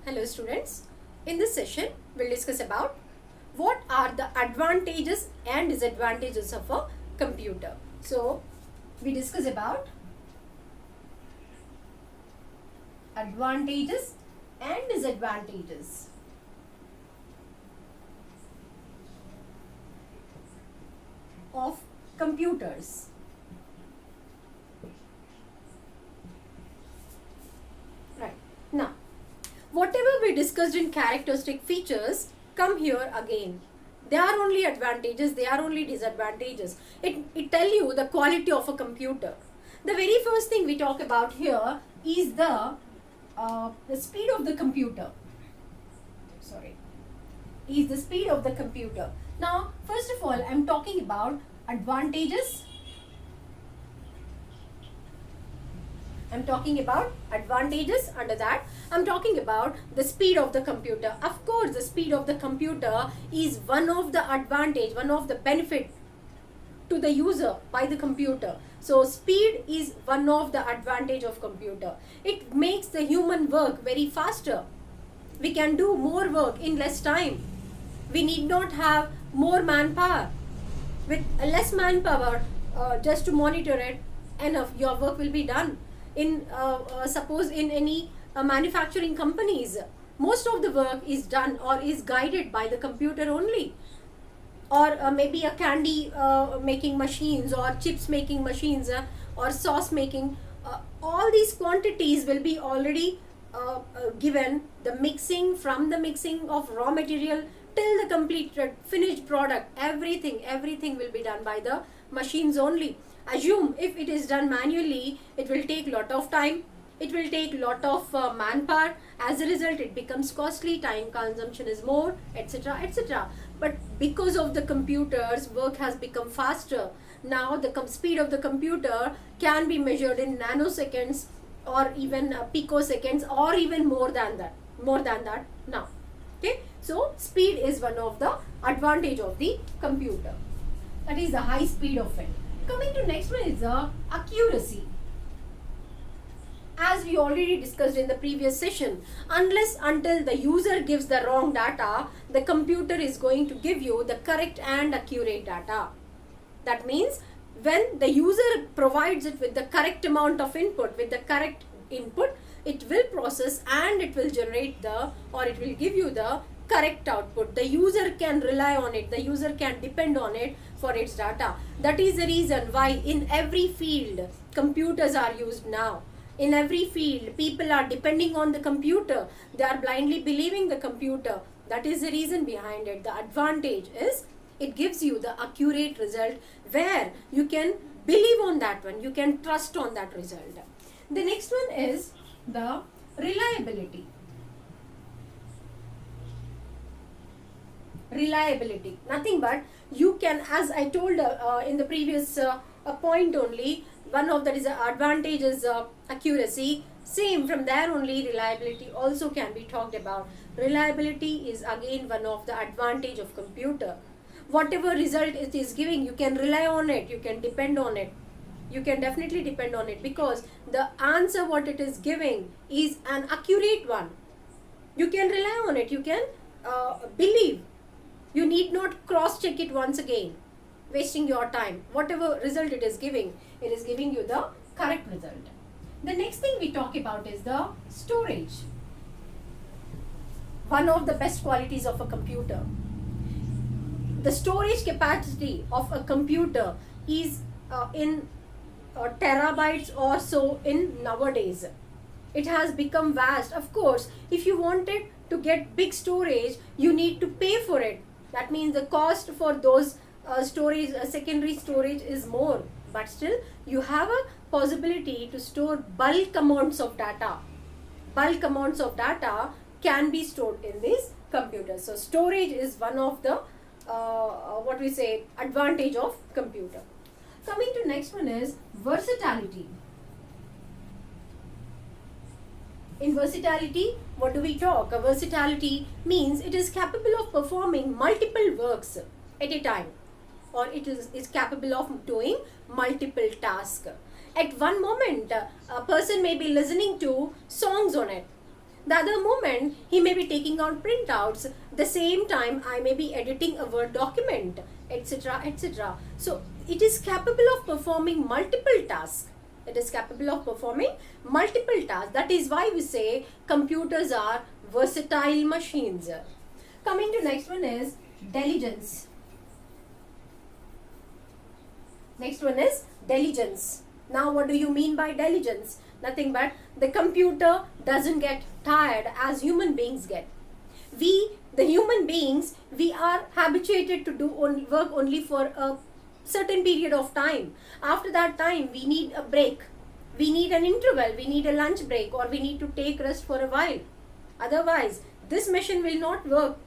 Hello students, in this session we'll discuss about what are the advantages and disadvantages of a computer. So we discuss about advantages and disadvantages of computers. Right. Now, whatever we discussed in characteristic features come here again. They are only advantages, they are only disadvantages. It tell you the quality of a computer. The very first thing we talk about here is the speed of the computer. Is the speed of the computer. Now, first of all, I'm talking about advantages. I'm talking about advantages. Under that, I'm talking about the speed of the computer. Of course, the speed of the computer is one of the advantage, one of the benefit to the user by the computer. So, speed is one of the advantage of computer. It makes the human work very faster. We can do more work in less time. We need not have more manpower. With less manpower, just to monitor it, enough, your work will be done. In suppose in any manufacturing companies, most of the work is done or is guided by the computer only, or maybe a candy making machines or chips making machines or sauce making. All these quantities will be already given, the mixing, from the mixing of raw material till the completed finished product, everything will be done by the machines only. Assume if it is done manually, it will take lot of time, it will take lot of manpower. As a result, it becomes costly, time consumption is more, etc, etc. But because of the computers, work has become faster. Now the speed of the computer can be measured in nanoseconds or even picoseconds or even more than that now. Okay, so speed is one of the advantage of the computer, that is the high speed of it. Coming to next one is the accuracy. As we already discussed in the previous session, unless until the user gives the wrong data, the computer is going to give you the correct and accurate data. That means when the user provides it with the correct amount of input, it will process and it will generate it will give you the correct output. The user can rely on it, the user can depend on it for its data. That is the reason why in every field computers are used now. In every field, people are depending on the computer. They are blindly believing the computer. That is the reason behind it. The advantage is it gives you the accurate result where you can believe on that one. You can trust on that result. The next one is the reliability. Reliability. Nothing but you can, as I told in the previous point only, one of that is the advantage is accuracy. Same from there only, reliability also can be talked about. Reliability is again one of the advantage of computer. Whatever result it is giving, you can rely on it, you can depend on it. You can definitely depend on it because the answer what it is giving is an accurate one. You can rely on it, you can believe. You need not cross check it once again, wasting your time. Whatever result it is giving you the correct result. The next thing we talk about is the storage. One of the best qualities of a computer. The storage capacity of a computer is in terabytes or so in nowadays. It has become vast. Of course, if you wanted to get big storage, you need to pay for it. That means the cost for those storage, secondary storage is more. But still, you have a possibility to store bulk amounts of data. Bulk amounts of data can be stored in these computers. So, storage is one of the advantage of computer. Coming to next one is versatility. In versatility, what do we talk? A versatility means it is capable of performing multiple works at a time, or it is capable of doing multiple tasks. At one moment, a person may be listening to songs on it. The other moment, he may be taking out printouts. The same time, I may be editing a Word document, etc., etc. So, it is capable of performing multiple tasks. It is capable of performing multiple tasks. That is why we say computers are versatile machines. Coming to next one is diligence. Next one is diligence. Now, what do you mean by diligence? Nothing but the computer doesn't get tired as human beings get. We, the human beings, we are habituated to do work only for a certain period of time. After that time, we need a break. We need an interval. We need a lunch break, or we need to take rest for a while. Otherwise, this machine will not work.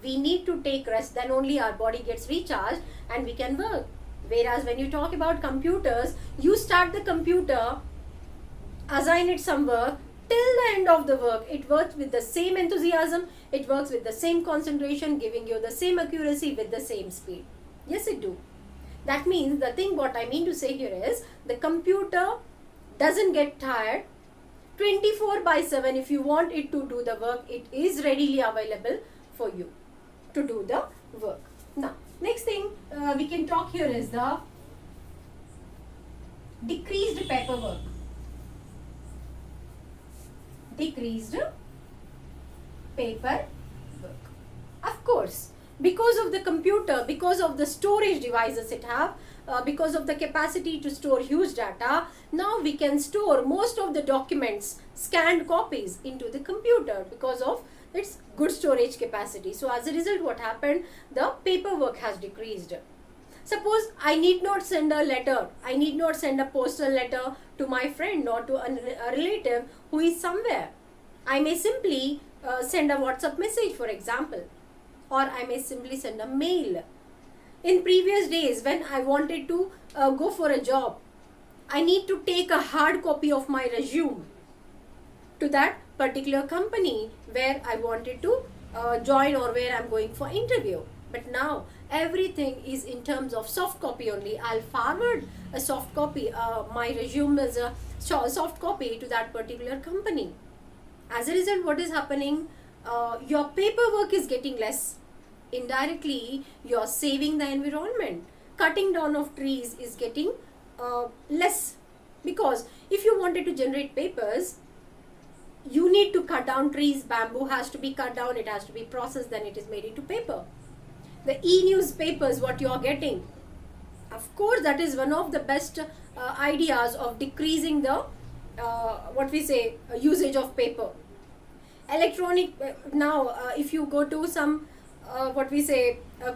We need to take rest. Then only our body gets recharged and we can work. Whereas when you talk about computers, you start the computer, assign it some work, till the end of the work, it works with the same enthusiasm, it works with the same concentration, giving you the same accuracy with the same speed. Yes, it do. That means the thing what I mean to say here is, the computer doesn't get tired. 24/7, if you want it to do the work, it is readily available for you to do the work. Now, next thing we can talk here is the decreased paperwork. Decreased paperwork. Of course, because of the computer, because of the storage devices it have, because of the capacity to store huge data, now we can store most of the documents, scanned copies, into the computer because of its good storage capacity. So as a result, what happened? The paperwork has decreased. Suppose I need not send a letter, I need not send a postal letter to my friend or to a relative who is somewhere. I may simply send a WhatsApp message, for example, or I may simply send a mail. In previous days, when I wanted to go for a job, I need to take a hard copy of my resume to that particular company where I wanted to join or where I'm going for interview. But now everything is in terms of soft copy only. I'll forward a soft copy, my resume is a soft copy to that particular company. As a result, what is happening? Your paperwork is getting less. Indirectly, you're saving the environment. Cutting down of trees is getting less, because if you wanted to generate papers, you need to cut down trees. Bamboo has to be cut down, it has to be processed, then it is made into paper. The e-newspapers, what you are getting, of course, that is one of the best ideas of decreasing the usage of paper. Electronic, now if you go to some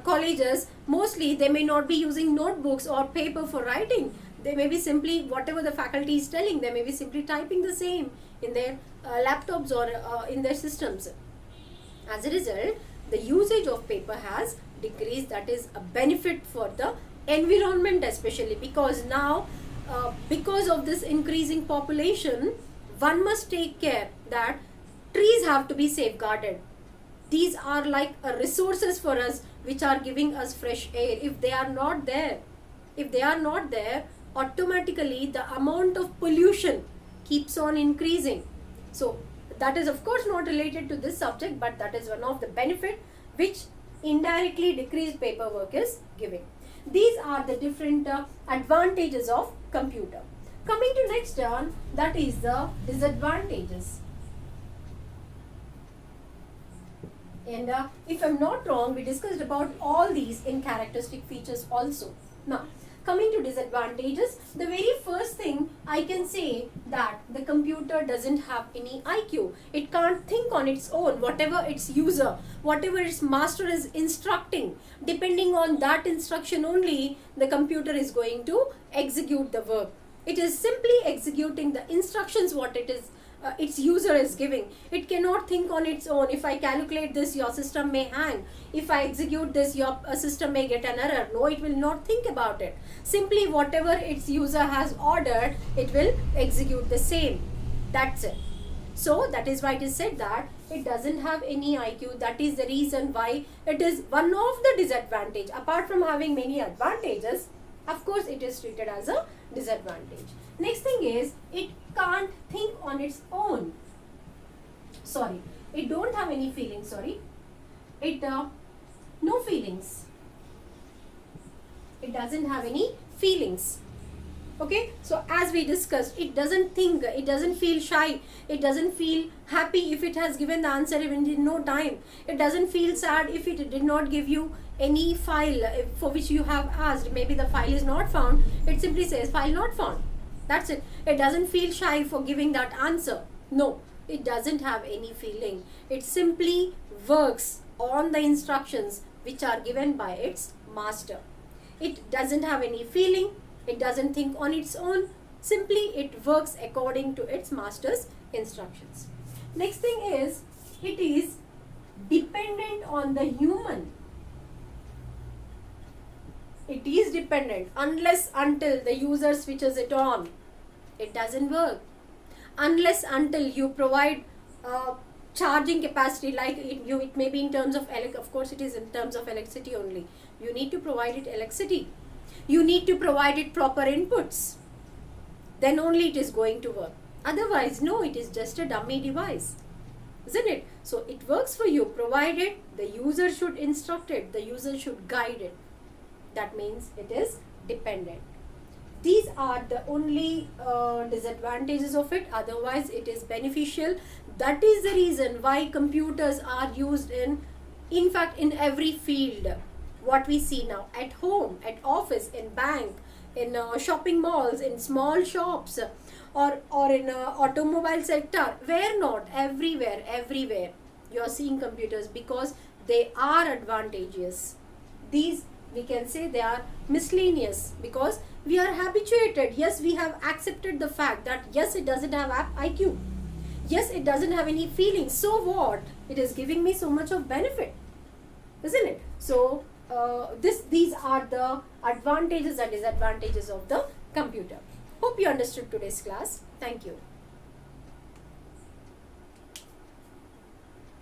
colleges, mostly they may not be using notebooks or paper for writing. They may be simply, whatever the faculty is telling, they may be simply typing the same in their laptops or in their systems. As a result, the usage of paper has decreased. That is a benefit for the environment, especially because now because of this increasing population, one must take care that trees have to be safeguarded. These are like resources for us which are giving us fresh air. If they are not there, automatically the amount of pollution keeps on increasing. So that is of course not related to this subject, but that is one of the benefit which indirectly decreased paperwork is giving. These are the different advantages of computer. Coming to next one, that is the disadvantages. And if I'm not wrong, we discussed about all these in characteristic features also. Now, coming to disadvantages, the very first thing I can say that the computer doesn't have any IQ. It can't think on its own. Whatever its user, whatever its master is instructing, depending on that instruction only, the computer is going to execute the work. It is simply executing the instructions what it is its user is giving. It cannot think on its own. If I calculate this, your system may hang. If I execute this, your system may get an error. No, it will not think about it. Simply whatever its user has ordered, it will execute the same. That's it. So that is why it is said that it doesn't have any IQ. That is the reason why it is one of the disadvantage. Apart from having many advantages, of course it is treated as a disadvantage. Next thing is, it can't think on its own. sorry, it don't have any feelings, sorry, it no feelings, it doesn't have any feelings. Okay, so as we discussed, it doesn't think, it doesn't feel shy, it doesn't feel happy if it has given the answer even in no time, it doesn't feel sad if it did not give you any file for which you have asked, maybe the file is not found, it simply says file not found, that's it. It doesn't feel shy for giving that answer. No, it doesn't have any feeling, it simply works on the instructions which are given by its master. It doesn't have any feeling, it doesn't think on its own, simply it works according to its master's instructions. Next thing is, it is dependent on the human. It is dependent unless until the user switches it on. It doesn't work. Unless until you provide charging capacity, like it may be in terms of of course it is in terms of electricity only. You need to provide it electricity. You need to provide it proper inputs. Then only it is going to work. Otherwise, no, it is just a dummy device. Isn't it? So it works for you, provided the user should instruct it, the user should guide it. That means it is dependent. These are the only disadvantages of it. Otherwise, it is beneficial. That is the reason why computers are used in fact, in every field. What we see now, at home, at office, in bank, in shopping malls, in small shops, or in automobile sector, where not, everywhere you are seeing computers, because they are advantageous. These, we can say, they are miscellaneous because we are habituated. Yes, we have accepted the fact that yes, it doesn't have IQ, yes, it doesn't have any feelings, so what, it is giving me so much of benefit, isn't it? So these are the advantages and disadvantages of the computer. Hope you understood today's class. Thank you.